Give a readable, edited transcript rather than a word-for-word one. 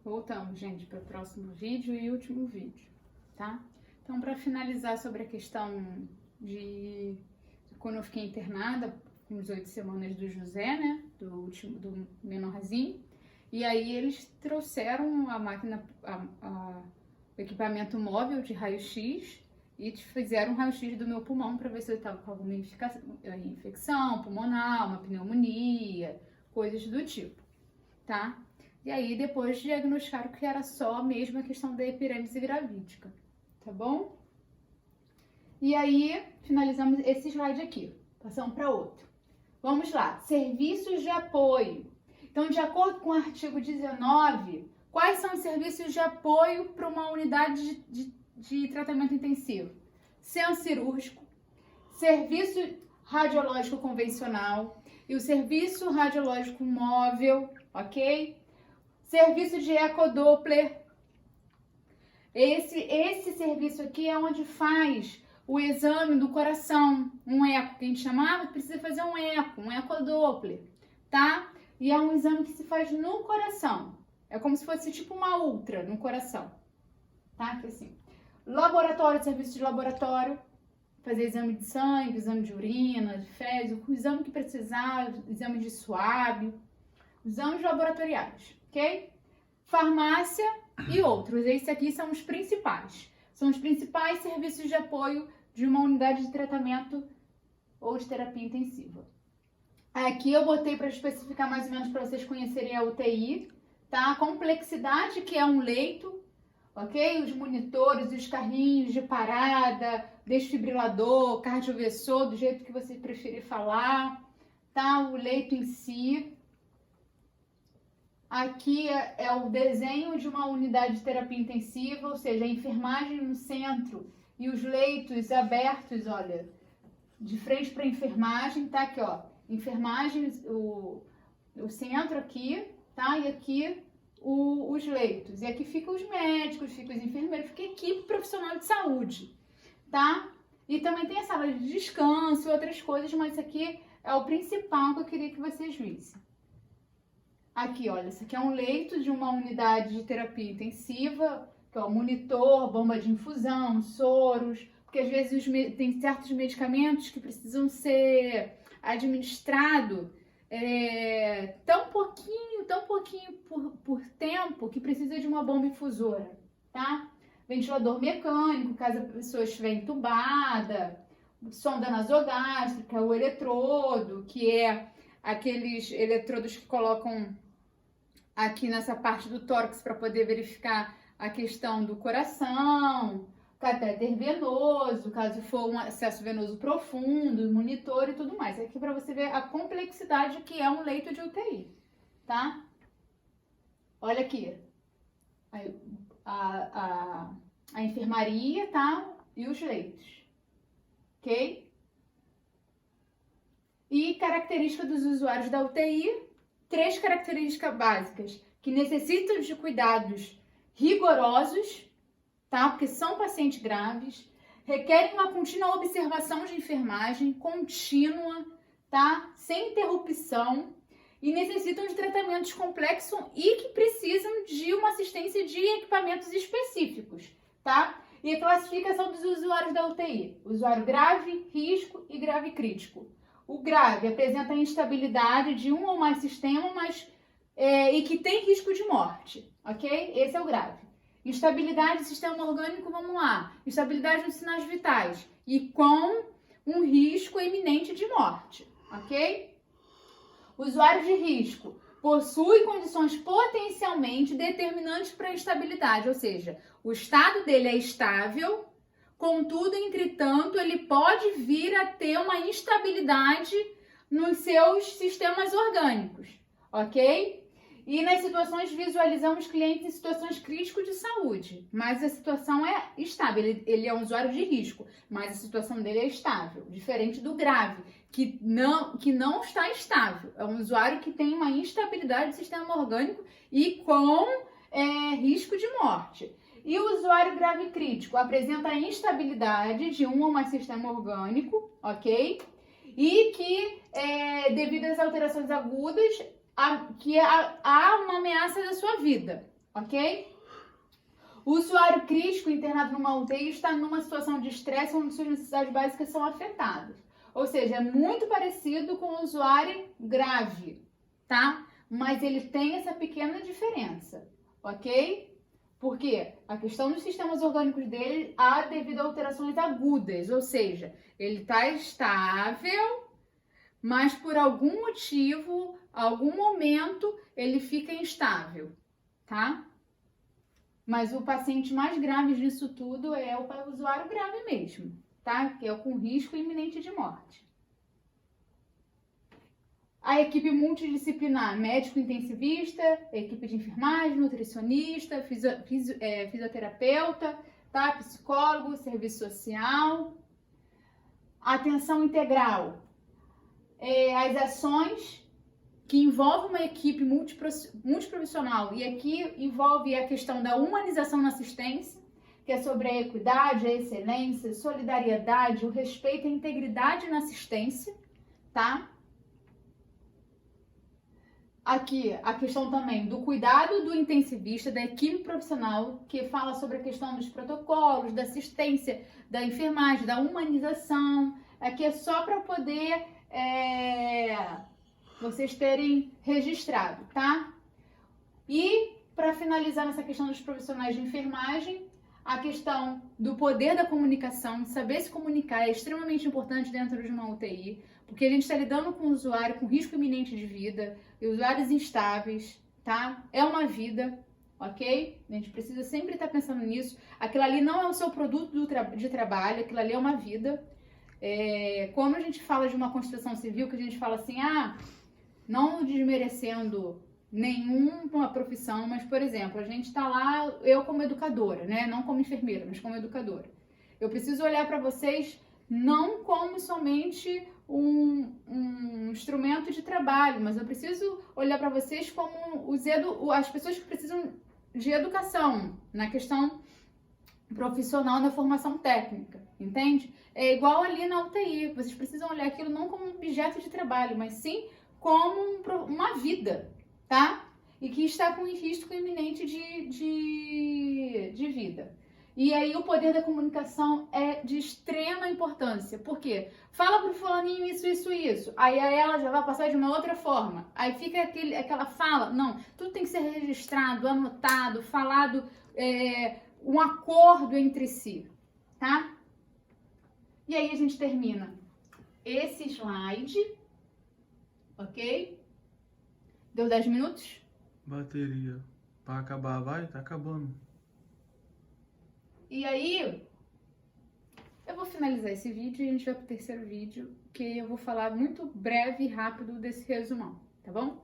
Voltamos, gente, para o próximo vídeo e último vídeo, tá? Então, para finalizar sobre a questão de quando eu fiquei internada, com as 8 semanas do José, né? Do menorzinho. E aí eles trouxeram a máquina, o equipamento móvel de raio-x e fizeram um raio-x do meu pulmão para ver se eu estava com alguma infecção pulmonar, uma pneumonia, coisas do tipo, tá? E aí depois diagnosticaram que era só mesmo a questão da epirêmise gravídica, tá bom? E aí finalizamos esse slide aqui, passamos para outro. Vamos lá, serviços de apoio. Então, de acordo com o artigo 19, quais são os serviços de apoio para uma unidade de tratamento intensivo? Centro cirúrgico, serviço radiológico convencional e o serviço radiológico móvel, ok? Serviço de ecodoppler. Esse serviço aqui é onde faz o exame do coração, um eco, que a gente chamava, precisa fazer um eco, um ecodoppler, tá? E é um exame que se faz no coração. É como se fosse tipo uma ultra no coração, tá? Que assim, laboratório, serviço de laboratório, fazer exame de sangue, exame de urina, de fezes, o exame que precisar, exame de suave, exames laboratoriais, ok? Farmácia e outros. Esses aqui são os principais. São os principais serviços de apoio de uma unidade de tratamento ou de terapia intensiva. Aqui eu botei para especificar mais ou menos para vocês conhecerem a UTI, tá? A complexidade que é um leito, ok? Os monitores, os carrinhos de parada, desfibrilador, cardioversor, do jeito que você preferir falar, tá? O leito em si. Aqui é o desenho de uma unidade de terapia intensiva, ou seja, a enfermagem no centro e os leitos abertos, olha, de frente para a enfermagem, tá? Aqui, ó, enfermagem, o centro aqui, tá? E aqui os leitos. E aqui ficam os médicos, ficam os enfermeiros, fica a equipe profissional de saúde, tá? E também tem a sala de descanso e outras coisas, mas isso aqui é o principal que eu queria que vocês vissem. Aqui, olha, isso aqui é um leito de uma unidade de terapia intensiva, que é o monitor, bomba de infusão, soros, porque às vezes tem certos medicamentos que precisam ser administrados tão pouquinho por tempo que precisa de uma bomba infusora, tá? Ventilador mecânico, caso a pessoa estiver entubada, sonda nasogástrica, o eletrodo, que é aqueles eletrodos que colocam aqui nessa parte do tórax para poder verificar a questão do coração, catéter venoso, caso for um acesso venoso profundo, monitor e tudo mais. Aqui para você ver a complexidade que é um leito de UTI, tá? Olha aqui, a enfermaria, tá? E os leitos, ok? E característica dos usuários da UTI, 3 características básicas que necessitam de cuidados rigorosos, tá? Porque são pacientes graves, requerem uma contínua observação de enfermagem, contínua, tá? Sem interrupção, e necessitam de tratamentos complexos e que precisam de uma assistência de equipamentos específicos, tá? E a classificação dos usuários da UTI, usuário grave, risco e grave crítico. O grave apresenta instabilidade de um ou mais sistemas, e que tem risco de morte, ok? Esse é o grave. Instabilidade do sistema orgânico, vamos lá. Instabilidade nos sinais vitais e com um risco iminente de morte, ok? O usuário de risco possui condições potencialmente determinantes para a instabilidade, ou seja, o estado dele é estável. Contudo, entretanto, ele pode vir a ter uma instabilidade nos seus sistemas orgânicos, ok? E nas situações visualizamos clientes em situações críticas de saúde, mas a situação é estável, ele é um usuário de risco, mas a situação dele é estável, diferente do grave, que não está estável, é um usuário que tem uma instabilidade do sistema orgânico e com risco de morte. E o usuário grave crítico apresenta instabilidade de um ou mais sistema orgânico, ok? E que, devido às alterações agudas, há uma ameaça da sua vida, ok? O usuário crítico internado numa UTI está numa situação de estresse onde suas necessidades básicas são afetadas. Ou seja, é muito parecido com o usuário grave, tá? Mas ele tem essa pequena diferença, ok? Porque a questão dos sistemas orgânicos dele há devido a alterações agudas, ou seja, ele está estável, mas por algum motivo, algum momento, ele fica instável, tá? Mas o paciente mais grave disso tudo é o usuário grave mesmo, tá? Que é o com risco iminente de morte. A equipe multidisciplinar, médico intensivista, equipe de enfermagem, nutricionista, fisioterapeuta, tá? Psicólogo, serviço social. Atenção integral, as ações que envolvem uma equipe multiprofissional, e aqui envolve a questão da humanização na assistência, que é sobre a equidade, a excelência, solidariedade, o respeito e a integridade na assistência, tá? Aqui, a questão também do cuidado do intensivista, da equipe profissional, que fala sobre a questão dos protocolos, da assistência, da enfermagem, da humanização. Aqui é só para poder vocês terem registrado, tá? E, para finalizar nessa questão dos profissionais de enfermagem, a questão do poder da comunicação, de saber se comunicar, é extremamente importante dentro de uma UTI, porque a gente está lidando com um usuário com risco iminente de vida, e usuários instáveis, tá? É uma vida, ok? A gente precisa sempre estar pensando nisso. Aquilo ali não é o seu produto de trabalho, aquilo ali é uma vida. Quando a gente fala de uma Constituição Civil, que a gente fala assim, não desmerecendo nenhuma profissão, mas, por exemplo, a gente está lá, eu como educadora, né? Não como enfermeira, mas como educadora. Eu preciso olhar para vocês não como somente um instrumento de trabalho, mas eu preciso olhar para vocês como as pessoas que precisam de educação na questão profissional, na formação técnica, entende? É igual ali na UTI, vocês precisam olhar aquilo não como um objeto de trabalho, mas sim como uma vida, tá? E que está com risco iminente de vida. E aí o poder da comunicação é de extrema importância. Por quê? Fala pro fulaninho isso. Aí ela já vai passar de uma outra forma. Aí fica aquela fala. Não, tudo tem que ser registrado, anotado, falado, um acordo entre si, tá? E aí a gente termina esse slide, ok? Deu 10 minutos? Bateria. Pra acabar, vai? Tá acabando. E aí, eu vou finalizar esse vídeo e a gente vai pro terceiro vídeo, que eu vou falar muito breve e rápido desse resumão, tá bom?